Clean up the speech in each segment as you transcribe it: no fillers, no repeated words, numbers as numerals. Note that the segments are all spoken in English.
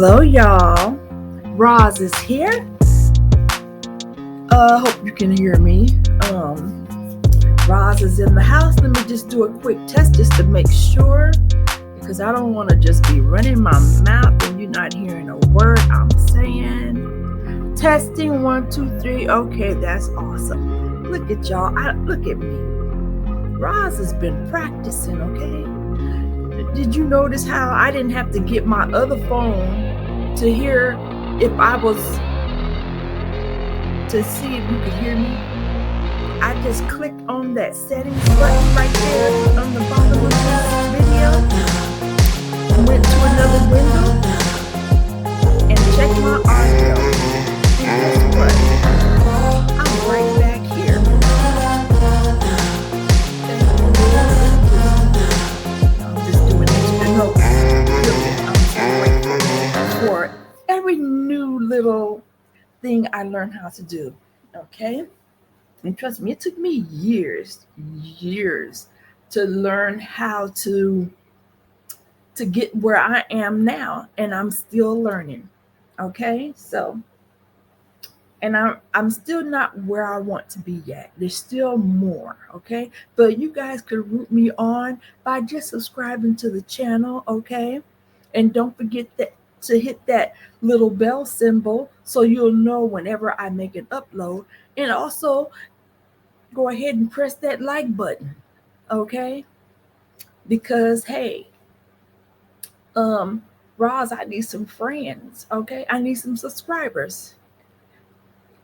Hello, y'all. Roz is here. Hope you can hear me. Roz is in the house. Let me just do a quick test just to make sure, because I don't want to just be running my mouth and you're not hearing a word I'm saying. Testing 1, 2, 3. Okay, that's awesome. Look at y'all. Look at me. Roz has been practicing. Okay. Did you notice how I didn't have to get my other phone to hear if I was, to see if you could hear me? I just clicked on that settings button right there on the bottom of this video, went to another window, and checked my audio. And guess what? I'm right back here. I'm just doing extra notes. I'm so grateful for every new little thing I learned how to do. Okay? And trust me, it took me years to learn how to get where I am now, and I'm still learning. Okay? So, and I'm still not where I want to be yet. There's still more, okay? But you guys could root me on by just subscribing to the channel, okay? And don't forget to hit that little bell symbol so you'll know whenever I make an upload. And also go ahead and press that like button, okay? Because hey, Roz, I need some friends, okay? I need some subscribers.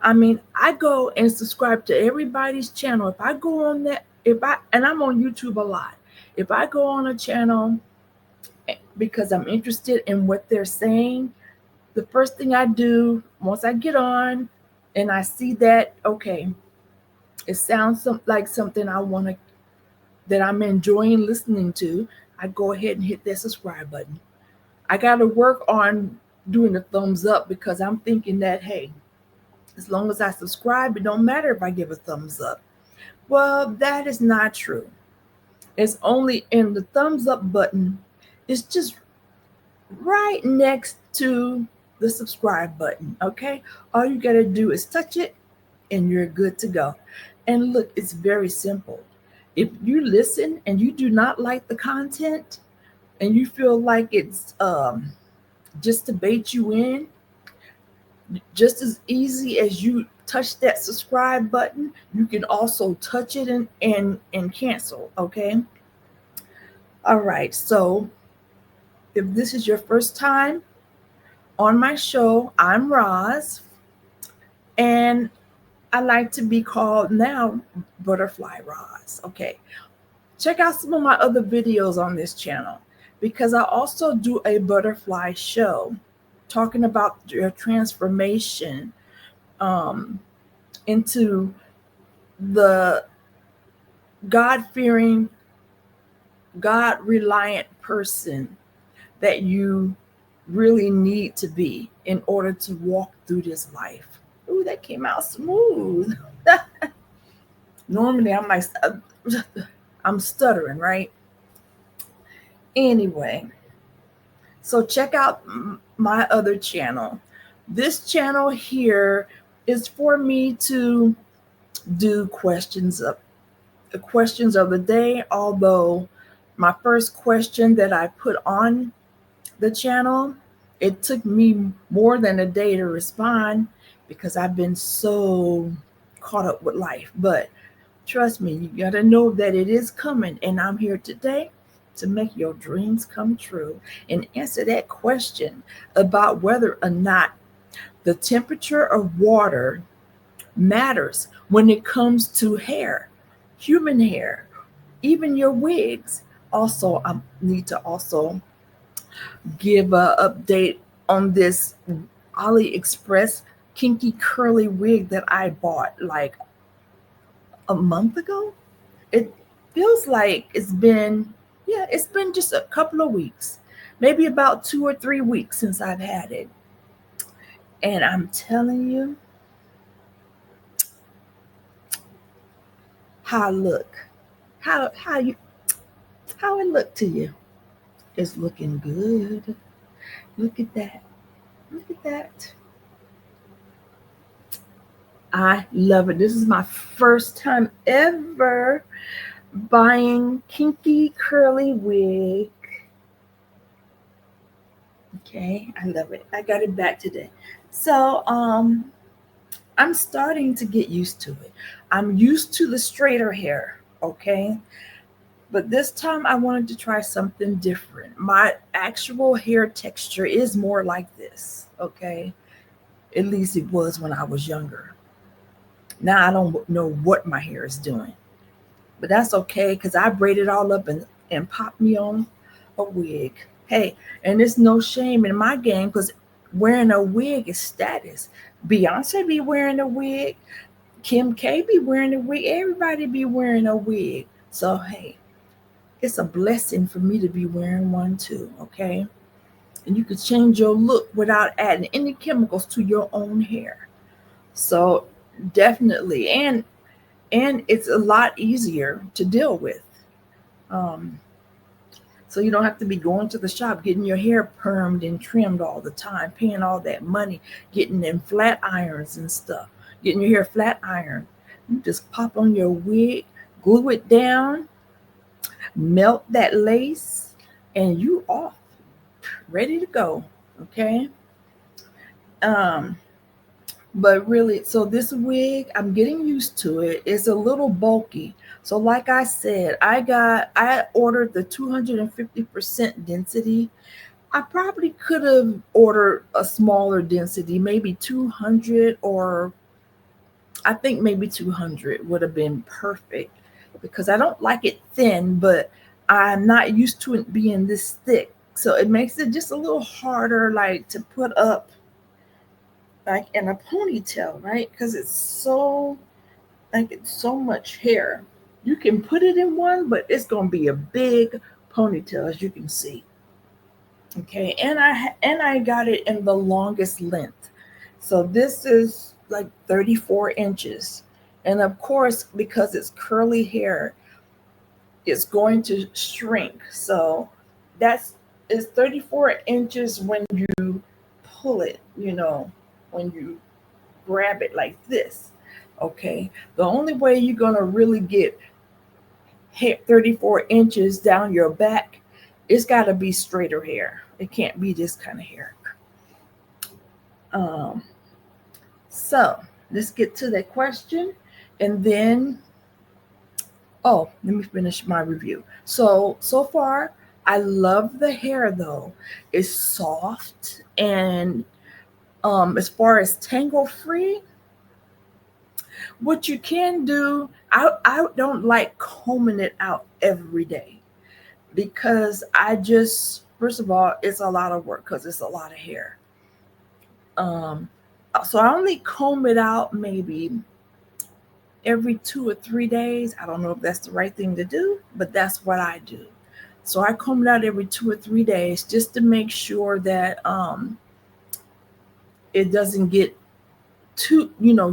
I mean, I go and subscribe to everybody's channel. If I go on that, and I'm on YouTube a lot. If I go on a channel because I'm interested in what they're saying, the first thing I do once I get on and I see that, okay, it sounds like something that I'm enjoying listening to, I go ahead and hit that subscribe button. I got to work on doing the thumbs up because I'm thinking that, hey, as long as I subscribe, it don't matter if I give a thumbs up. Well, that is not true. It's only in the thumbs up button. It's just right next to the subscribe button, okay? All you got to do is touch it and you're good to go. And look, it's very simple. If you listen and you do not like the content and you feel like it's just to bait you in, just as easy as you touch that subscribe button, you can also touch it and cancel, okay? All right, so if this is your first time on my show, I'm Roz, and I like to be called now Butterfly Roz, okay? Check out some of my other videos on this channel because I also do a butterfly show talking about your transformation into the God-fearing, God-reliant person that you really need to be in order to walk through this life. Ooh, that came out smooth. Normally, I'm stuttering, right? Anyway, so check out my other channel. This channel here is for me to do questions of the day, although my first question that I put on the channel, it took me more than a day to respond because I've been so caught up with life. But trust me, you got to know that it is coming, and I'm here today to make your dreams come true and answer that question about whether or not the temperature of water matters when it comes to hair, human hair, even your wigs. Also, I need to also give an update on this AliExpress kinky curly wig that I bought like a month ago. It feels like it's been just a couple of weeks, maybe about 2 or 3 weeks since I've had it. And I'm telling you how I look, how it looked to you. It's looking good. Look at that. Look at that. I love it. This is my first time ever buying kinky curly wig. Okay, I love it. I got it back today. So, I'm starting to get used to it. I'm used to the straighter hair, okay? But this time I wanted to try something different. My actual hair texture is more like this, okay? At least it was when I was younger. Now I don't know what my hair is doing. But that's okay because I braid it all up and pop me on a wig. Hey, and it's no shame in my game because wearing a wig is status. Beyonce be wearing a wig. Kim K be wearing a wig. Everybody be wearing a wig. So hey, it's a blessing for me to be wearing one too, okay? And you can change your look without adding any chemicals to your own hair. So definitely, and it's a lot easier to deal with. Um, so you don't have to be going to the shop getting your hair permed and trimmed all the time, paying all that money, getting them flat irons and stuff, getting your hair flat iron. You just pop on your wig, glue it down, melt that lace, and you off, ready to go. Okay. Um, but really, so this wig, I'm getting used to it. It's a little bulky. So like I said, I ordered the 250% density. I probably could have ordered a smaller density, maybe 200, or I think maybe 200 would have been perfect because I don't like it thin, but I'm not used to it being this thick. So it makes it just a little harder like to put up like in a ponytail, right? Because it's so like it's so much hair. You can put it in one, but it's gonna be a big ponytail, as you can see. Okay, and I got it in the longest length. So this is like 34 inches. And of course, because it's curly hair, it's going to shrink. So that's it's 34 inches when you pull it, when you grab it like this. Okay. The only way you're gonna really get 34 inches down your back, it's gotta be straighter hair. It can't be this kind of hair. Um, so let's get to that question. And then, oh, let me finish my review. So far, I love the hair though. It's soft and as far as tangle free, what you can do, I don't like combing it out every day because I just, first of all, it's a lot of work because it's a lot of hair. Um, so I only comb it out maybe every 2 or 3 days. I don't know if that's the right thing to do, but that's what I do. So I comb it out every 2 or 3 days just to make sure that it doesn't get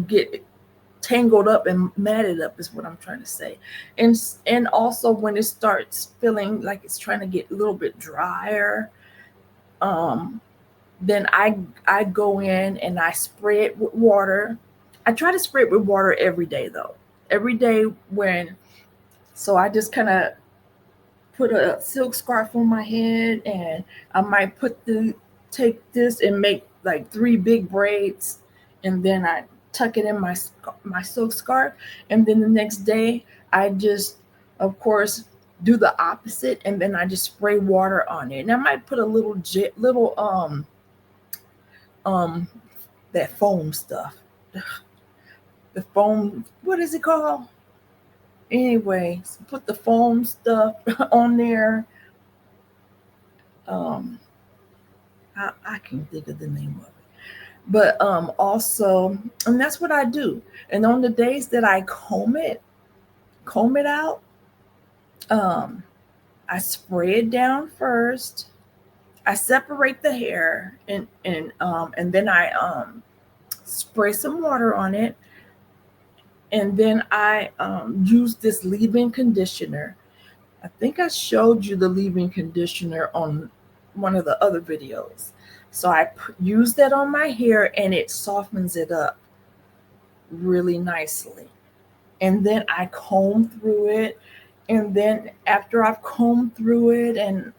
get tangled up and matted up is what I'm trying to say. And also when it starts feeling like it's trying to get a little bit drier, um, then I go in and I spray it with water. I try to spray it with water every day though. Every day when so I just kind of put a silk scarf on my head and I might take this and make like three big braids and then I tuck it in my silk scarf and then the next day I just of course do the opposite and then I just spray water on it and I might put a little um that foam stuff, the foam, what is it called? Anyway, so put the foam stuff on there. um I can't think of the name of it. But also, and that's what I do. And on the days that I comb it out, um, I spray it down first. I separate the hair and then I spray some water on it. And then I use this leave-in conditioner. I think I showed you the leave-in conditioner on one of the other videos. So I use that on my hair and it softens it up really nicely. And then I comb through it. And then after I've combed through it and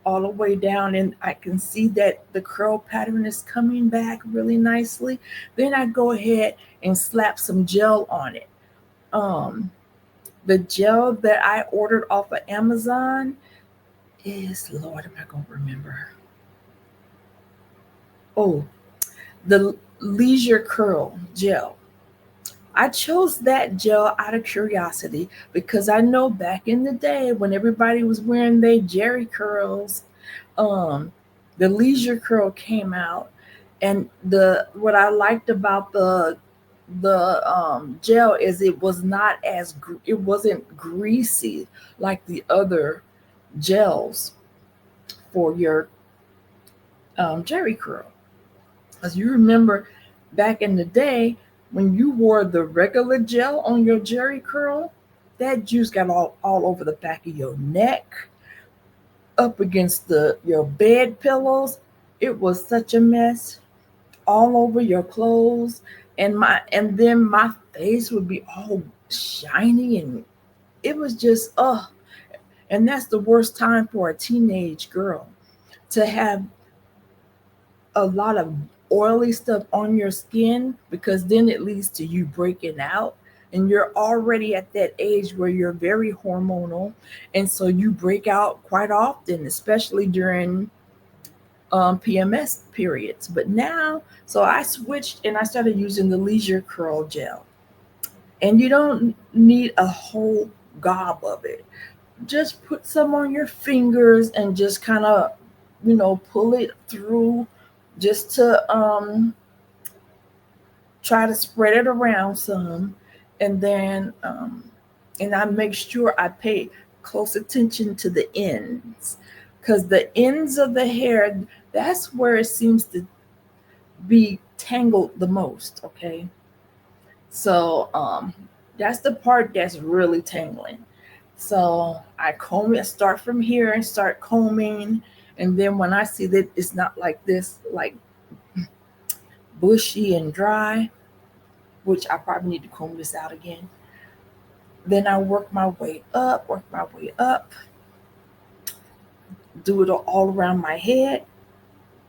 all the way down, and I can see that the curl pattern is coming back really nicely, then I go ahead and slap some gel on it. Um, the gel that I ordered off of Amazon is, Lord, am I going to remember? Oh, the Leisure Curl gel. I chose that gel out of curiosity because I know back in the day when everybody was wearing their Jerry curls, um, the Leisure Curl came out, and the what I liked about the gel is it was not as it wasn't greasy like the other gels for your Jerry curl. As you remember, back in the day, when you wore the regular gel on your Jerry curl, that juice got all over the back of your neck, up against your bed pillows. It was such a mess, all over your clothes, and then my face would be all shiny, and it was just and that's the worst time for a teenage girl to have a lot of oily stuff on your skin, because then it leads to you breaking out, and you're already at that age where you're very hormonal, and so you break out quite often, especially during PMS periods. But now, so I switched and I started using the Leisure Curl gel, and you don't need a whole gob of it. Just put some on your fingers and just kind of, pull it through, just to try to spread it around some, and then and I make sure I pay close attention to the ends, because the ends of the hair, that's where it seems to be tangled the most. Okay, so that's the part that's really tangling. So I comb it, start from here and start combing, and then when I see that it's not like this, like bushy and dry, which I probably need to comb this out again. Then I work my way up, do it all around my head,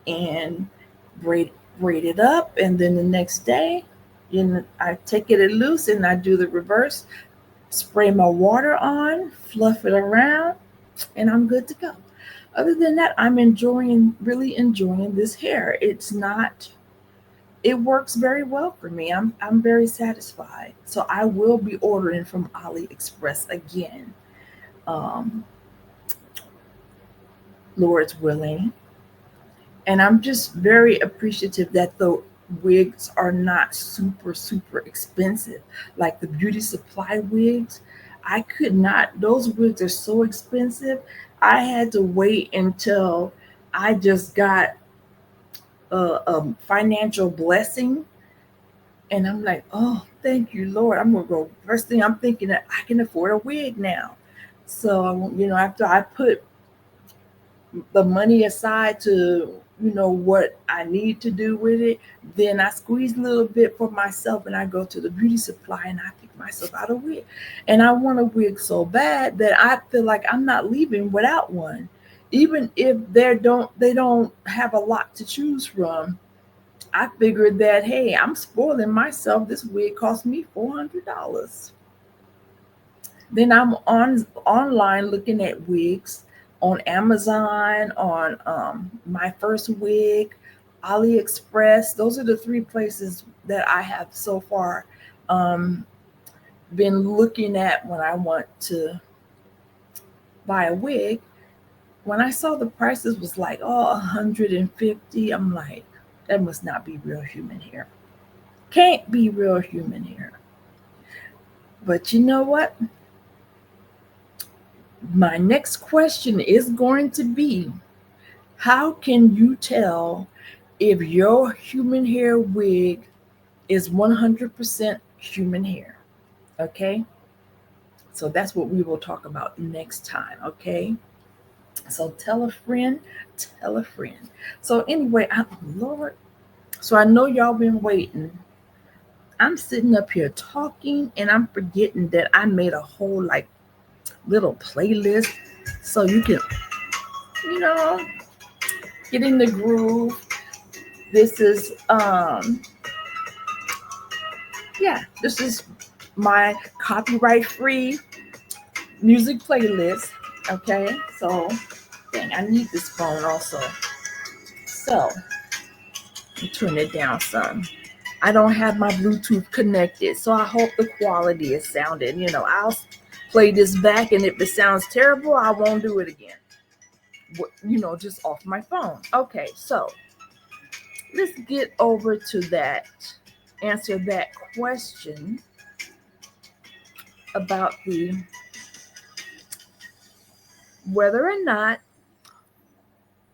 and braid braid it up. And then the next day, I take it loose and I do the reverse, spray my water on, fluff it around, and I'm good to go. Other than that, I'm really enjoying this hair. It works very well for me. I'm very satisfied. So I will be ordering from AliExpress again, um, Lord's willing. And I'm just very appreciative that the wigs are not super, super expensive. Like the beauty supply wigs, I could not, those wigs are so expensive. I had to wait until I just got a financial blessing. And I'm like, oh, thank you, Lord. I'm going to go. First thing I'm thinking that I can afford a wig now. So, after I put the money aside to what I need to do with it, then I squeeze a little bit for myself and I go to the beauty supply and I pick myself out a wig. And I want a wig so bad that I feel like I'm not leaving without one. Even if they don't have a lot to choose from, I figured that, hey, I'm spoiling myself. This wig cost me $400. Then I'm online looking at wigs on Amazon, on My First Wig, AliExpress. Those are the three places that I have so far um, been looking at when I want to buy a wig. When I saw the prices was like, oh, 150, I'm like, that must not be real human hair. Can't be real human hair. But you know what? My next question is going to be, how can you tell if your human hair wig is 100% human hair? Okay, so that's what we will talk about next time. Okay, So tell a friend, tell a friend. So anyway, Lord, so I know y'all been waiting. I'm sitting up here talking and I'm forgetting that I made a whole like little playlist so you can, you know, get in the groove. This is yeah, this is my copyright free music playlist. Okay, so dang, I need this phone also. So I'm turn it down some. I don't have my Bluetooth connected, so I hope the quality is sounding. I'll play this back, and if it sounds terrible, I won't do it again. Just off my phone. Okay, so let's get over to that. Answer that question about the whether or not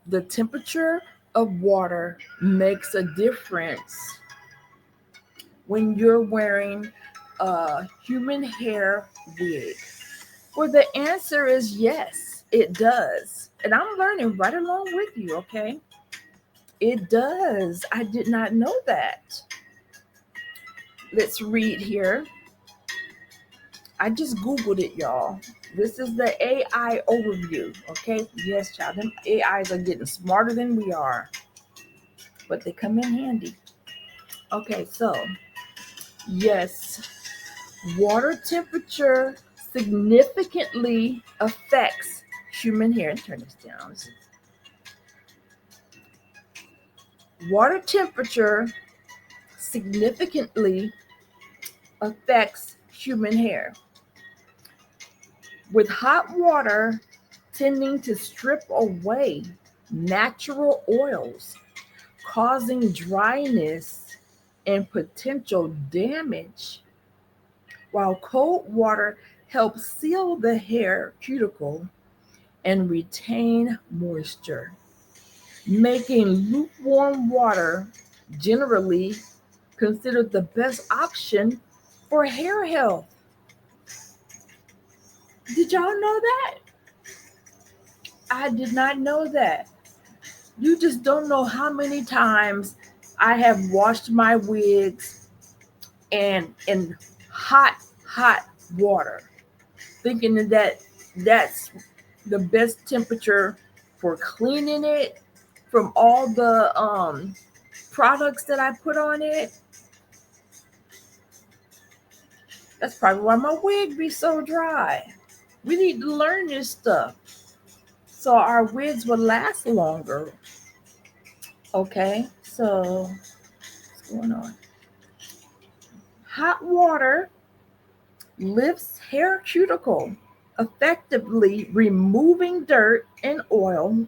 the temperature of water makes a difference when you're wearing a human hair wig. Well, the answer is yes, it does. And I'm learning right along with you, okay? It does. I did not know that. Let's read here. I just Googled it, y'all. This is the AI overview, okay? Yes, child. Them AIs are getting smarter than we are, but they come in handy. Okay, so yes, water temperature significantly affects human hair. Turn this down. Water temperature significantly affects human hair, with hot water tending to strip away natural oils, causing dryness and potential damage, while cold water helps seal the hair cuticle and retain moisture, making lukewarm water generally considered the best option for hair health. Did y'all know that? I did not know that. You just don't know how many times I have washed my wigs in hot, hot water, thinking that that's the best temperature for cleaning it from all the products that I put on it. That's probably why my wig be so dry. We need to learn this stuff so our wigs will last longer. Okay, so what's going on? Hot water lifts hair cuticle, effectively removing dirt and oil.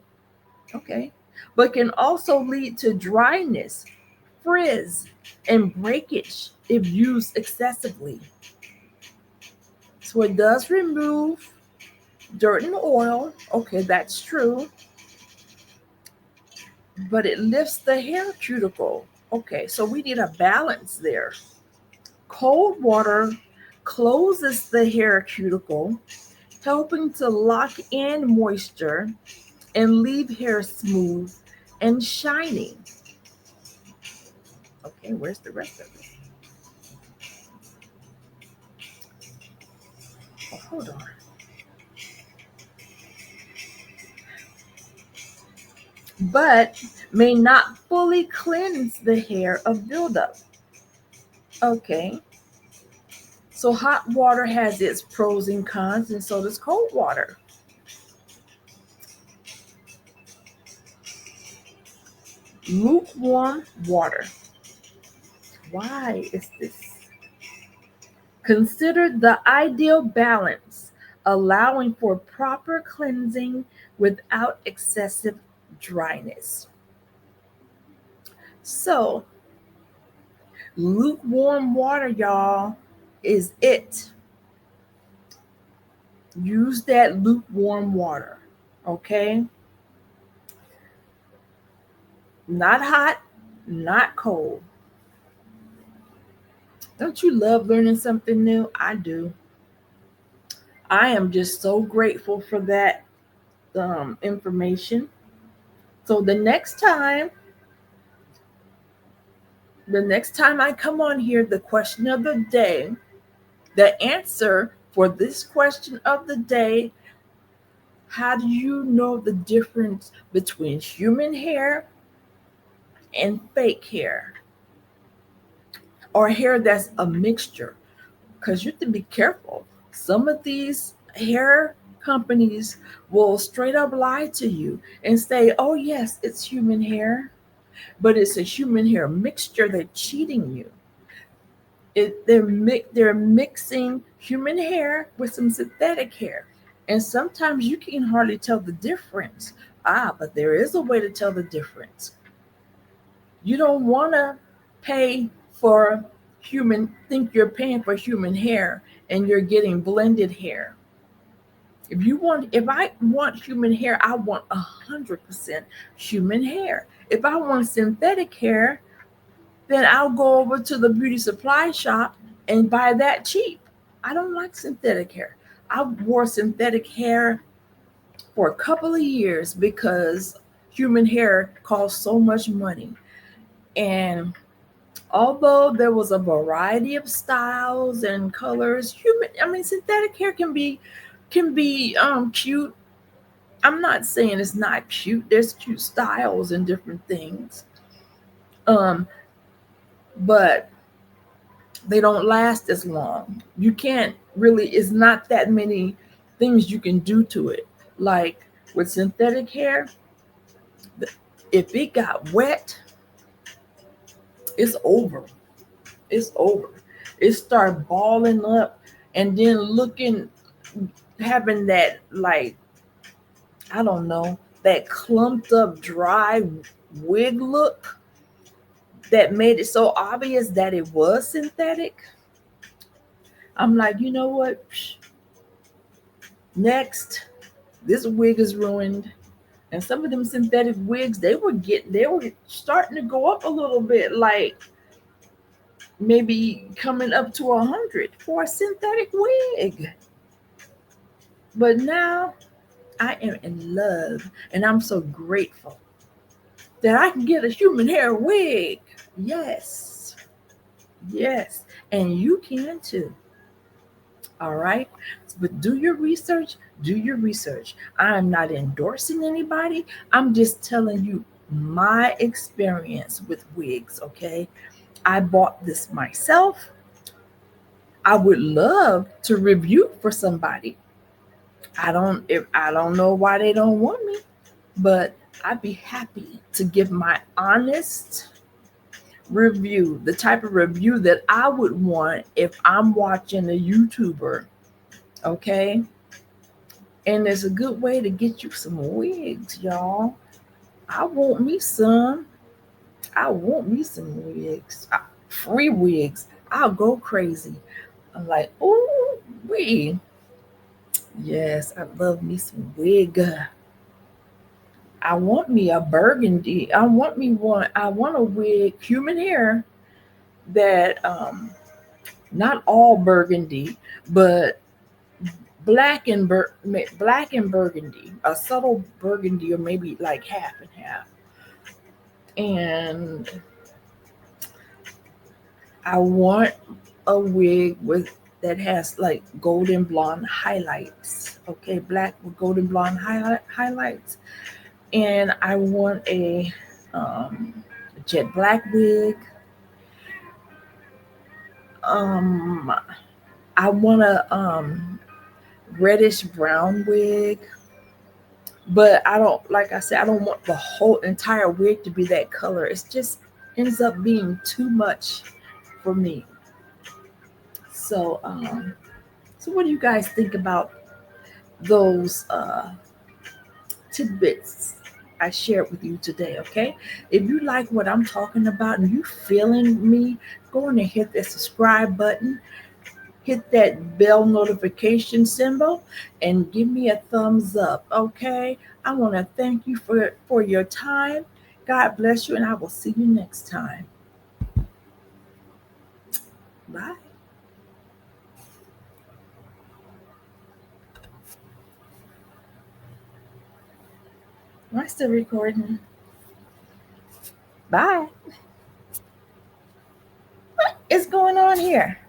Okay, but can also lead to dryness, frizz, and breakage if used excessively. So it does remove dirt and oil. Okay, that's true. But it lifts the hair cuticle. Okay, so we need a balance there. Cold water closes the hair cuticle, helping to lock in moisture and leave hair smooth and shiny. Okay, where's the rest of it? Oh, hold on. But may not fully cleanse the hair of buildup. Okay, so hot water has its pros and cons, and so does cold water. Lukewarm water. Why is this? Consider the ideal balance, allowing for proper cleansing without excessive dryness. So, lukewarm water, y'all, is it. Use that lukewarm water, okay? Not hot, not cold. Don't you love learning something new? I do. I am just so grateful for that information. So the next time I come on here, the question of the day, the answer for this question of the day: how do you know the difference between human hair and fake hair, or hair that's a mixture? Because you have to be careful. Some of these hair companies will straight up lie to you and say, oh, yes, it's human hair, but it's a human hair mixture. They're cheating you. They're mixing human hair with some synthetic hair. And sometimes you can hardly tell the difference. But there is a way to tell the difference. You don't want to pay for think you're paying for human hair and you're getting blended hair. If I want human hair, I want 100% human hair. If I want synthetic hair, then I'll go over to the beauty supply shop and buy that cheap. I don't like synthetic hair. I wore synthetic hair for a couple of years because human hair costs so much money. And although there was a variety of styles and colors, synthetic hair can be cute. I'm not saying it's not cute. There's cute styles and different things. Um, but they don't last as long. You can't really, it's not that many things you can do to it. Like with synthetic hair, if it got wet, it's over. It's over. It start balling up and then having that, like, I don't know, that clumped up dry wig look that made it so obvious that it was synthetic. I'm like, you know what? Next, this wig is ruined. And some of them synthetic wigs, they were starting to go up a little bit, like maybe coming up to 100 for a synthetic wig. But now I am in love, and I'm so grateful that I can get a human hair wig. Yes, yes, and you can too. All right, but do your research. Do your research. I'm not endorsing anybody. I'm just telling you my experience with wigs. Okay, I bought this myself. I would love to review for somebody. I don't know why they don't want me, but I'd be happy to give my honest review, the type of review that I would want if I'm watching a YouTuber. Okay? And there's a good way to get you some wigs, y'all. I want me some. I want me some wigs. Free wigs. I'll go crazy. I'm like, oh, wee. Yes, I love me some wig. I want me a burgundy. I want me one. I want a wig, human hair that not all burgundy, but black and burgundy, a subtle burgundy, or maybe like half and half. And I want a wig with that has like golden blonde highlights. Okay, black with golden blonde highlights. And I want a jet black wig. Um, I want a reddish brown wig, but I don't, like I said, I don't want the whole entire wig to be that color. It's just ends up being too much for me. So, so what do you guys think about those tidbits I shared with you today? Okay, if you like what I'm talking about and you feeling me, go on and hit that subscribe button, hit that bell notification symbol, and give me a thumbs up. Okay, I want to thank you for your time. God bless you, and I will see you next time. Bye. Am I still recording? Bye. What is going on here?